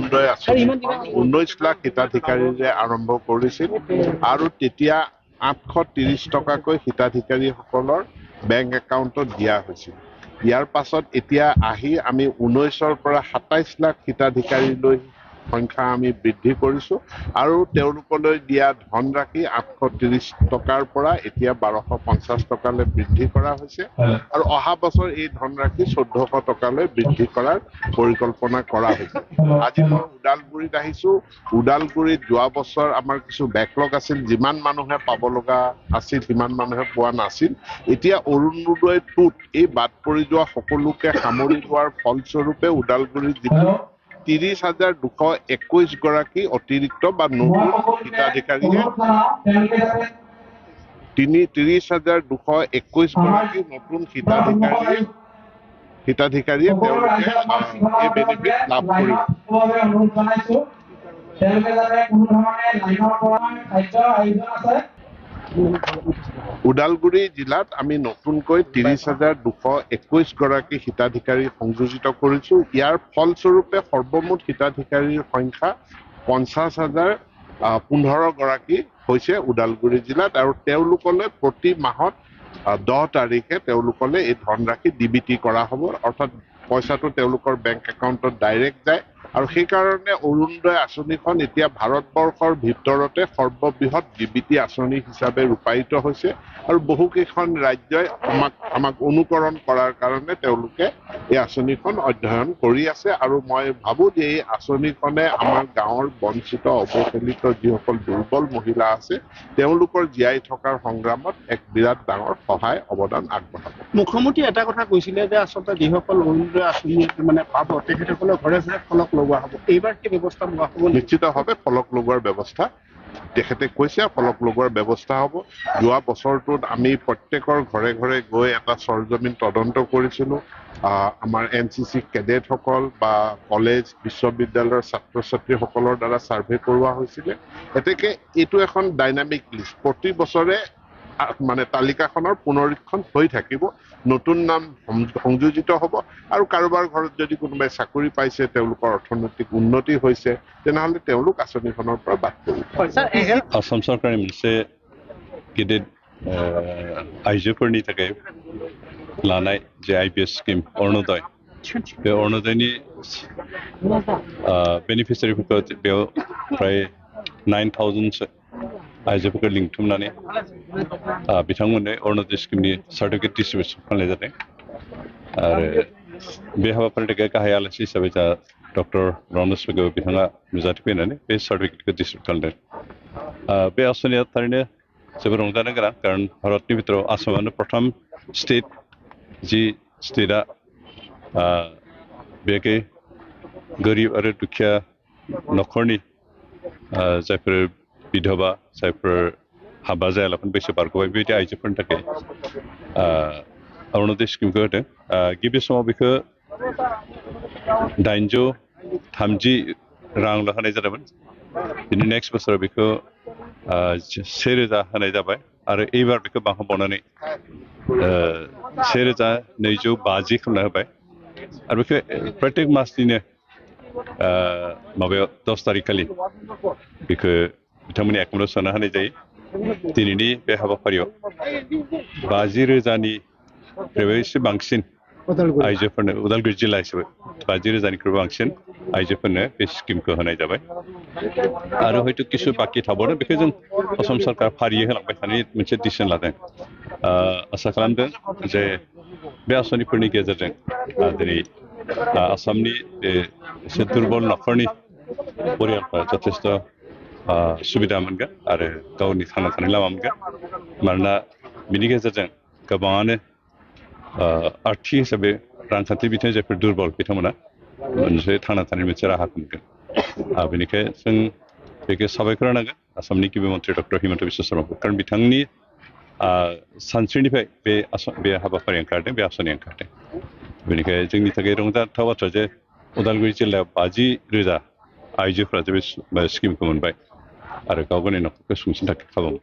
অৰুণোদয় আঁচনিখন 19 লাখ হিতাধিকাৰীৰে আৰম্ভ কৰিছিল আৰু তেতিয়া 830 টকাকৈ হিতাধিকাৰীসকলৰ বেংক একাউণ্টত দিয়া হৈছিল। ইয়াৰ পাছত এতিয়া আহি আমি 19ৰ পৰা 27 লাখ হিতাধিকাৰীলৈ সংখ্যা আমি বৃদ্ধি কৰিছো আৰু তেওঁলোকলৈ দিয়া ধনৰাশি 830 টকাৰ পৰা এতিয়া 1250 টকালৈ বৃদ্ধি কৰা হৈছে আৰু অহা বছৰ এই ধনৰাশি 1400 টকালৈ বৃদ্ধি কৰাৰ পৰিকল্পনা কৰা হৈছে। আজি মই ওদালগুৰিত আহিছো। ওদালগুৰিত যোৱা বছৰ আমাৰ কিছু বেকলগ আছিল, যিমান মানুহে পাব লগা আছিল সিমান মানুহে পোৱা নাছিল। এতিয়া অৰুণোদয় 2ত এই বাদ পৰি যোৱা সকলোকে সামৰি লোৱাৰ ফলস্বৰূপে ওদালগুৰি জিলাত 30,221 গৰাকী অতিৰিক্ত বা নতুন হিতাধিকাৰীয়ে 30,221 গৰাকী নতুন হিতাধিকাৰীয়ে তেওঁলোকে এই বেনিফিট লাভ কৰিব। ওদালগুৰি জিলাত আমি নতুনকৈ 30,221 গৰাকী হিতাধিকাৰী সংযোজিত কৰিছো। ইয়াৰ ফলস্বৰূপে সৰ্বমুঠ হিতাধিকাৰীৰ সংখ্যা 50,015 গৰাকী হৈছে ওদালগুৰি জিলাত আৰু তেওঁলোকলৈ প্ৰতি মাহত 10 তাৰিখে তেওঁলোকলৈ এই ধনৰাশি ডিবিটি কৰা হ'ব, অৰ্থাৎ পইচাটো তেওঁলোকৰ বেংক একাউণ্টত ডাইৰেক্ট যায় আৰু সেইকাৰণে অৰুণোদয় আঁচনিখন এতিয়া ভাৰতবৰ্ষৰ ভিতৰতে সৰ্ববৃহৎ ডিবিটি আঁচনি হিচাপে ৰূপায়িত হৈছে আৰু বহুকেইখন ৰাজ্যই আমাক অনুকৰণ কৰাৰ কাৰণে তেওঁলোকে এই আঁচনিখন অধ্যয়ন কৰি আছে আৰু মই ভাবো যে এই আঁচনিখনে আমাৰ গাঁৱৰ বঞ্চিত অৱহেলিত যিসকল দুৰ্বল মহিলা আছে তেওঁলোকৰ জীয়াই থকাৰ সংগ্ৰামত এক বিৰাট ডাঙৰ সহায় অৱদান আগবঢ়াব। মুখ্যমন্ত্ৰী এটা কথা কৈছিলে যে আচলতে যিসকল অৰুণোদয় আঁচনি মানে পাব তেখেতসকলে ঘৰে ঘৰে ফলক লগোৱা হ'ব। এইবাৰ কি ব্যৱস্থা লোৱা হ'ব? নিশ্চিতভাৱে ফলক লগোৱাৰ ব্যৱস্থা তেখেতে কৈছে, ফলক লগোৱাৰ ব্যৱস্থা হ'ব। যোৱা বছৰটোত আমি প্ৰত্যেকৰ ঘৰে ঘৰে গৈ এটা সৰজমিন তদন্ত কৰিছিলো। আমাৰ NCC কেডেটসকল বা কলেজ বিশ্ববিদ্যালয়ৰ ছাত্ৰ ছাত্ৰীসকলৰ দ্বাৰা ছাৰ্ভে কৰোৱা হৈছিলে। এতেকে এইটো এখন ডাইনামিক লিষ্ট, প্ৰতি বছৰে মানে তালিকাখনৰ পুনৰীক্ষণ হৈ থাকিব, নতুন নাম সংযোজিত হ'ব আৰু কাৰোবাৰ ঘৰত যদি কোনোবাই চাকৰি পাইছে, তেওঁলোকৰ অৰ্থনৈতিক উন্নতি হৈছে, তেনেহ'লে তেওঁলোক আঁচনিখনৰ পৰা বাদ পৰিব। आसाम सरकारनि मोनसे गिदिर आइजोफोरनि थाखाय लानाय जे IPS स्किम अरुणोदय, बे अरुणोदयनि बेनिफिसियारिफोरखौ बेयाव फ्राय 9,000 आइजोफोरखौ लिंथुमनानै बिथांमोननो अरुणोदय स्किमनि सार्टिफिकेट डिस्ट्रिबिउसन खालामनाय जादों आरो बे हाबाफारिनि थाखाय गाहाय आलासि हिसाबै जा डक्टर रमेश बेगौ बिथाङा नुजाथि फैनानै बे सार्टिफिकेटखौ डिस्ट्रिबिउट खालामदों। बे आसनिया थारैनो जोबोर रंजानो गोनां, कारण भारतनि भितराव आसामानो प्रथम स्टेट जि स्टेटआ बेखै गोरिब आरो दुखिया न'खरनि जायफोर बिधवा, जायफोर हाबा जायालाफानो बैसो बारग'बाय, बेबायदि आइजोफोरनि थाखाय अरुणोदय स्किमखौ होदों। गिबि समाव बेखौ 830 रांल' होनाय जादोंमोन। बिनि नेक्स्ट बोसोराव बेखौ 1,000 होनाय जाबाय आरो एबार बेखौ बांहोबावनानै 1,250 खालामना होबाय आरो बेखौ प्रत्येक मासनिनो माबायाव 10 तारिख खालि बेखौ बिथांमोननि एकाउन्टआव सोना होनाय जायो। दिनैनि बे हाबाफारियाव 50,000निफ्रायबो एसे बांसिन आइजोफोरनो, उदालगुरि जिल्ला हिसाबै 50,000निख्रुइबो बांसिन आइजोफोरनो बे स्किमखौ होनाय जाबाय आरो हयथ' किसु बाखि थाबावदों, बेखौ जों असम सरकार फारियै होलांबाय थानाय मोनसे डिसिसन लादों। आसा खालामदों जे बे आसनिफोरनि गेजेरजों दिनै आसामनि एसे दुर्बल न'खरनि परियालफ्रा जथेस्थ' सुबिदा मोनगोन आरो गावनि थांना थानायनि लामा मोनगोन। मानोना बिनि गेजेरजों गोबाङानो आर्थिक हिसाबै रांखान्थि बिथिङाव जायफोर दुर्बल बिथांमोना मोनसे थांना थानायनि मोनसे राहाखौ मोनगोन। बेनिखायनो जों बेखौ साबायखर होनांगोन आसामनि गिबि मन्थ्रि डक्टर हिमन्त बिश्व शर्माखौ, कारण बिथांनि सानस्रिनिफ्राय बे हाबाफारि ओंखारदों, बे आसनि ओंखारदों। बेनिखायनो जोंनि थाखाय रंजाथाव बाथ्रा जे उदालगुरि जिल्लायाव 50,000 आइजोफोरा जे बे स्किमखौ मोनबाय आरो गाव गावनि न'खरखौ सुंस'नो थाखाय खाबु मोनबाय।